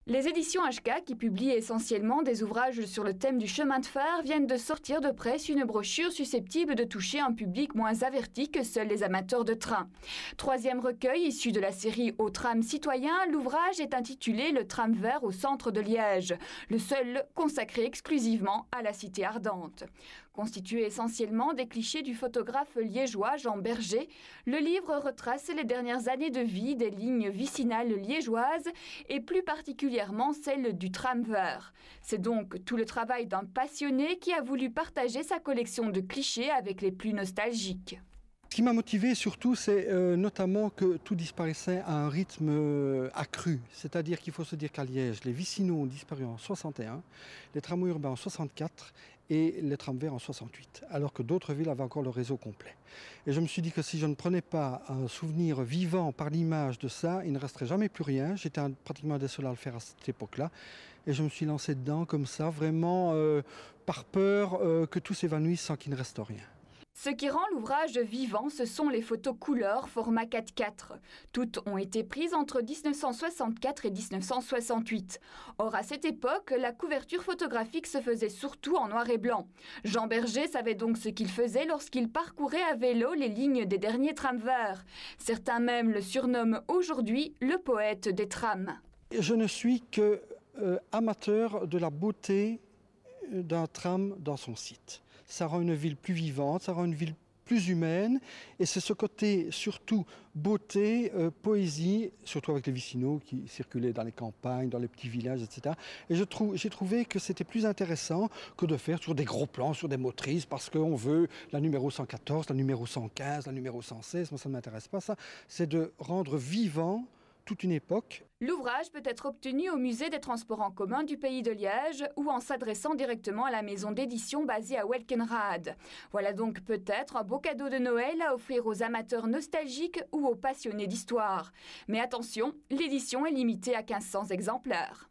Les éditions HK, qui publient essentiellement des ouvrages sur le thème du chemin de fer, viennent de sortir de presse une brochure susceptible de toucher un public moins averti que seuls les amateurs de train. Troisième recueil issu de la série Au tram citoyen, l'ouvrage est intitulé Le tram vert au centre de Liège, le seul consacré exclusivement à la cité ardente. Constitué essentiellement des clichés du photographe liégeois Jean Berger, le livre retrace les dernières années de vie des lignes vicinales liégeoises et plus particulièrement celle du tram vert. C'est donc tout le travail d'un passionné qui a voulu partager sa collection de clichés avec les plus nostalgiques. Ce qui m'a motivé surtout, c'est notamment que tout disparaissait à un rythme accru. C'est-à-dire qu'il faut se dire qu'à Liège, les vicinaux ont disparu en 61, les tramways urbains en 64 et les trams verts en 68, alors que d'autres villes avaient encore le réseau complet. Et je me suis dit que si je ne prenais pas un souvenir vivant par l'image de ça, il ne resterait jamais plus rien. J'étais pratiquement désolé à le faire à cette époque-là. Et je me suis lancé dedans comme ça, vraiment par peur que tout s'évanouisse sans qu'il ne reste rien. Ce qui rend l'ouvrage vivant, ce sont les photos couleur format 4:4. Toutes ont été prises entre 1964 et 1968. Or, à cette époque, la couverture photographique se faisait surtout en noir et blanc. Jean Berger savait donc ce qu'il faisait lorsqu'il parcourait à vélo les lignes des derniers trams verts. Certains même le surnomment aujourd'hui le poète des trams. Je ne suis que amateur de la beauté d'un tram dans son site. Ça rend une ville plus vivante, ça rend une ville plus humaine, et c'est ce côté surtout beauté, poésie, surtout avec les vicinaux qui circulaient dans les campagnes, dans les petits villages, etc. Et j'ai trouvé que c'était plus intéressant que de faire sur des gros plans, sur des motrices, parce qu'on veut la numéro 114, la numéro 115, la numéro 116, moi ça ne m'intéresse pas ça, c'est de rendre vivant toute une époque. L'ouvrage peut être obtenu au musée des transports en commun du pays de Liège ou en s'adressant directement à la maison d'édition basée à Welkenrad. Voilà donc peut-être un beau cadeau de Noël à offrir aux amateurs nostalgiques ou aux passionnés d'histoire. Mais attention, l'édition est limitée à 1500 exemplaires.